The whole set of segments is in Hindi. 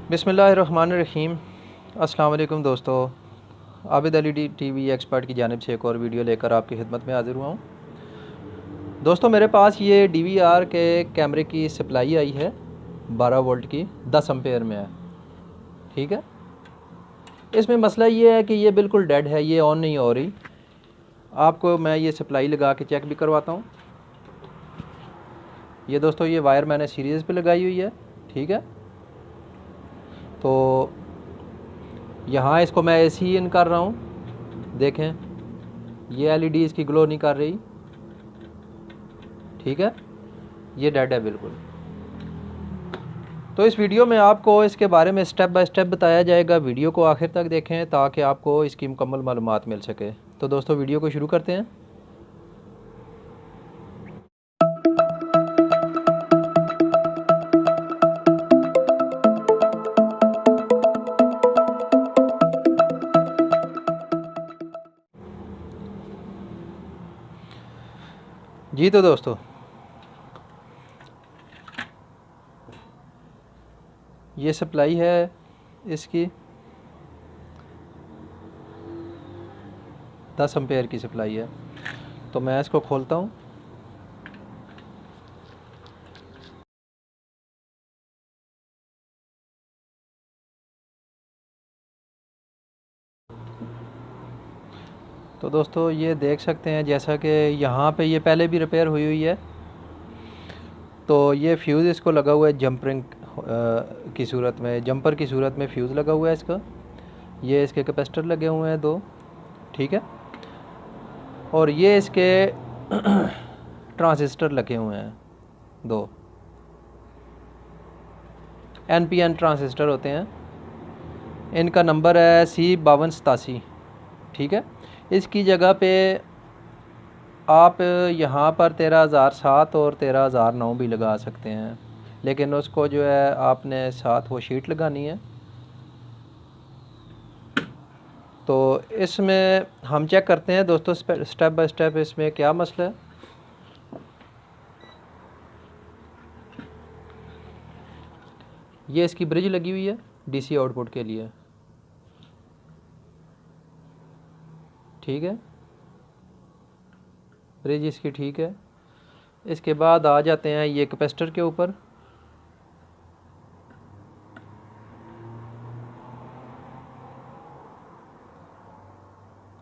बिस्मिल्लाहिर्रहमानिर्रहीम। अस्सलाम वालेकुम दोस्तों, आबिद अली टीवी एक्सपर्ट की जानिब से एक और वीडियो लेकर आपकी खिदमत में हाज़िर हुआ हूँ। दोस्तों, मेरे पास ये DVR के कैमरे की सप्लाई आई है 12 वोल्ट की, 10 एम्पेयर में है। ठीक है, इसमें मसला ये है कि ये बिल्कुल डेड है, ये ऑन नहीं हो रही। आपको मैं ये सप्लाई लगा के चेक भी करवाता हूँ। ये दोस्तों, ये वायर मैंने सीरीज़ पे लगाई हुई है। ठीक है, तो यहाँ इसको मैं ऐसे ही इन कर रहा हूँ। देखें, ये LED इसकी ग्लो नहीं कर रही। ठीक है, ये डेड है बिल्कुल। तो इस वीडियो में आपको इसके बारे में स्टेप बाय स्टेप बताया जाएगा। वीडियो को आखिर तक देखें ताकि आपको इसकी मुकम्मल मालूमात मिल सके। तो दोस्तों, वीडियो को शुरू करते हैं। जी, तो दोस्तों, ये सप्लाई है इसकी 10 एम्पेयर की सप्लाई है। तो मैं इसको खोलता हूँ। तो दोस्तों, ये देख सकते हैं जैसा कि यहाँ पे ये पहले भी रिपेयर हुई हुई है। तो ये फ्यूज़ इसको लगा हुआ है जंपरिंग की सूरत में, जंपर की सूरत में फ्यूज़ लगा हुआ है इसका। ये इसके कैपेसिटर लगे हुए हैं 2। ठीक है, और ये इसके ट्रांजिस्टर लगे हुए हैं 2। NPN ट्रांजिस्टर होते हैं। इनका नंबर है C5287। ठीक है, इसकी जगह पे आप यहाँ पर 13,007 और 13,009 भी लगा सकते हैं, लेकिन उसको जो है आपने साथ वो शीट लगानी है। तो इसमें हम चेक करते हैं दोस्तों स्टेप बाय स्टेप इसमें क्या मसला है। ये इसकी ब्रिज लगी हुई है DC आउटपुट के लिए। ठीक है, ब्रिज इसकी ठीक है। इसके बाद आ जाते हैं ये कैपेसिटर के ऊपर।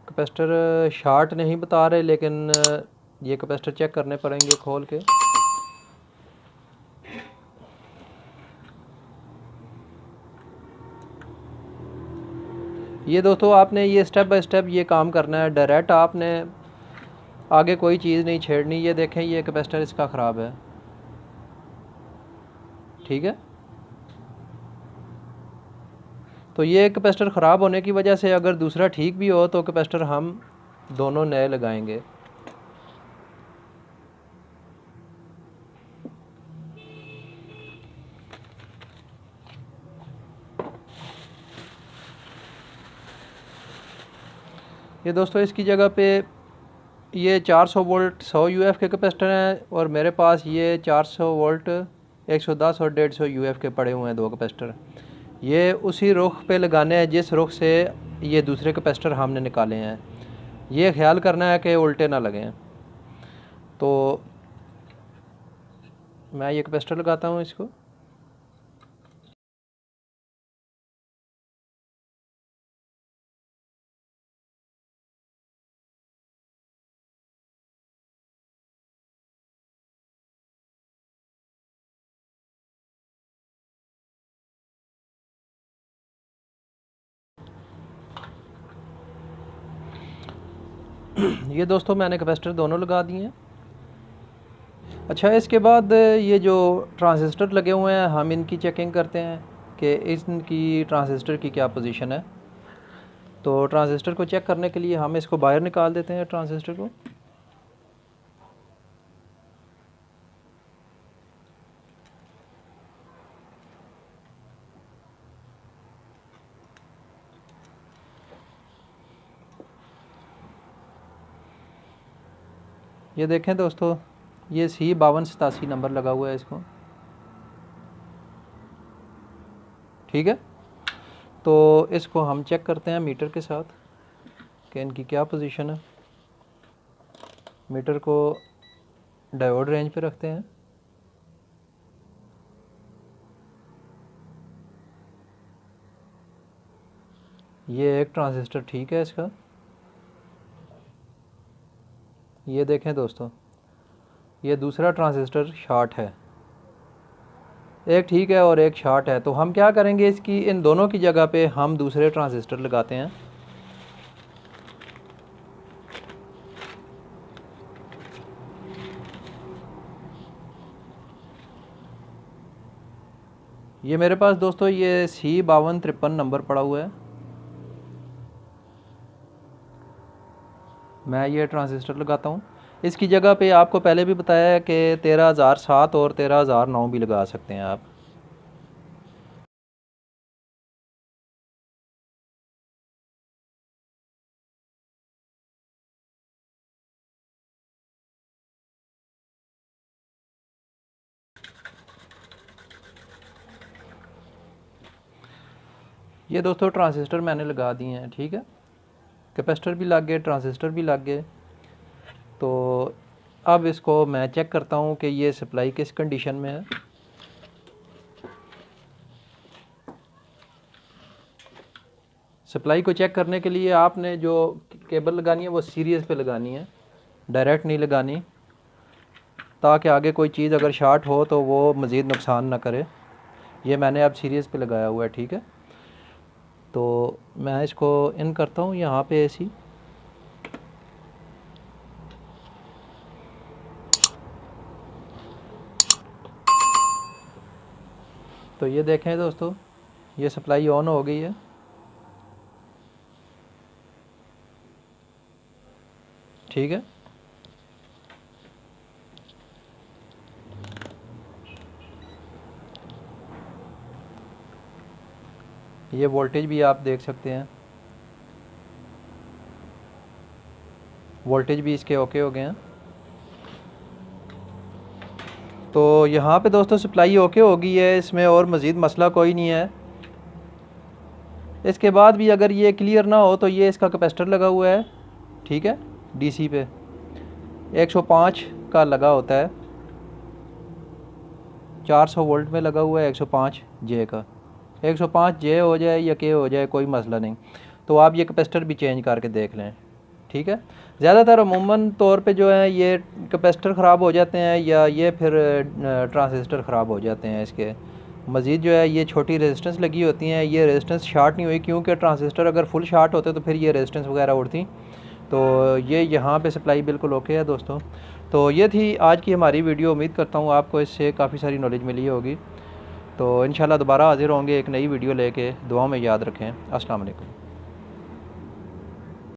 कैपेसिटर शार्ट नहीं बता रहे, लेकिन ये कैपेसिटर चेक करने पड़ेंगे खोल के। ये दोस्तों, आपने ये स्टेप बाय स्टेप ये काम करना है। डायरेक्ट आपने आगे कोई चीज़ नहीं छेड़नी। ये देखें, ये कैपेसिटर इसका ख़राब है। ठीक है, तो ये कैपेसिटर ख़राब होने की वजह से अगर दूसरा ठीक भी हो तो कैपेसिटर हम दोनों नए लगाएंगे। ये दोस्तों, इसकी जगह पे ये 400 वोल्ट 100 UF के कैपेसिटर हैं, और मेरे पास ये 400 वोल्ट 110 और 150 UF के पड़े हुए हैं 2 कैपेसिटर। ये उसी रुख पे लगाने हैं जिस रुख से ये दूसरे कैपेसिटर हमने निकाले हैं। ये ख्याल करना है कि उल्टे ना लगें। तो मैं ये कैपेसिटर लगाता हूँ इसको। ये दोस्तों, मैंने कैपेसिटर दोनों लगा दिए हैं। अच्छा, इसके बाद ये जो ट्रांजिस्टर लगे हुए हैं हम इनकी चेकिंग करते हैं कि इनकी ट्रांजिस्टर की क्या पोजीशन है। तो ट्रांजिस्टर को चेक करने के लिए हम इसको बाहर निकाल देते हैं ट्रांजिस्टर को। ये देखें दोस्तों, ये C5287 नंबर लगा हुआ है इसको। ठीक है। तो इसको हम चेक करते हैं मीटर के साथ कि इनकी क्या पोजीशन है। मीटर को डायोड रेंज पे रखते हैं। ये एक ट्रांजिस्टर ठीक है इसका, ये देखें दोस्तों, ये दूसरा ट्रांजिस्टर शॉर्ट है, एक ठीक है और एक शॉर्ट है। तो हम क्या करेंगे, इसकी इन दोनों की जगह पे हम दूसरे ट्रांजिस्टर लगाते हैं। ये मेरे पास दोस्तों ये C5253 नंबर पड़ा हुआ है। मैं ये ट्रांजिस्टर लगाता हूँ। इसकी जगह पे आपको पहले भी बताया है कि 13007 और 13009 भी लगा सकते हैं आप। ये दोस्तों ट्रांजिस्टर मैंने लगा दिए हैं, ठीक है। कैपेसिटर भी लग गए, ट्रांजिस्टर भी लग गए। तो अब इसको मैं चेक करता हूँ कि ये सप्लाई किस कंडीशन में है। सप्लाई को चेक करने के लिए आपने जो केबल लगानी है वो सीरीज़ पे लगानी है, डायरेक्ट नहीं लगानी, ताकि आगे कोई चीज़ अगर शॉर्ट हो तो वो मज़ीद नुकसान ना करे। ये मैंने अब सीरीज़ पे लगाया हुआ है, ठीक है। तो मैं इसको इन करता हूँ यहाँ पे ऐसी। तो ये देखें दोस्तों, ये सप्लाई ऑन हो गई है। ठीक है, ये वोल्टेज भी आप देख सकते हैं, वोल्टेज भी इसके ओके हो गए हैं। तो यहाँ पे दोस्तों सप्लाई ओके हो गई है, इसमें और मज़ीद मसला कोई नहीं है। इसके बाद भी अगर ये क्लियर ना हो तो ये इसका कैपेसिटर लगा हुआ है, ठीक है, डीसी पे 105 का लगा होता है, 400 वोल्ट में लगा हुआ है 105 जे का। 105 जे हो जाए या के हो जाए कोई मसला नहीं। तो आप ये कैपेसिटर भी चेंज करके देख लें, ठीक है। ज़्यादातर अमूमन तौर पे जो है ये कैपेसिटर ख़राब हो जाते हैं या ये फिर ट्रांजिस्टर ख़राब हो जाते हैं। इसके मज़ीद जो है ये छोटी रेजिस्टेंस लगी होती हैं, ये रेजिस्टेंस शार्ट नहीं हुई, क्योंकि ट्रांजिस्टर अगर फुल शार्ट होते तो फिर ये रेजिस्टेंस वगैरह उड़ती। तो ये यहाँ पे सप्लाई बिल्कुल ओके है दोस्तों। तो ये थी आज की हमारी वीडियो। उम्मीद करता हूँ आपको इससे काफ़ी सारी नॉलेज मिली होगी। तो इंशाल्लाह दोबारा हाज़िर होंगे एक नई वीडियो लेके। दुआ में याद रखें। अस्सलाम वालेकुम।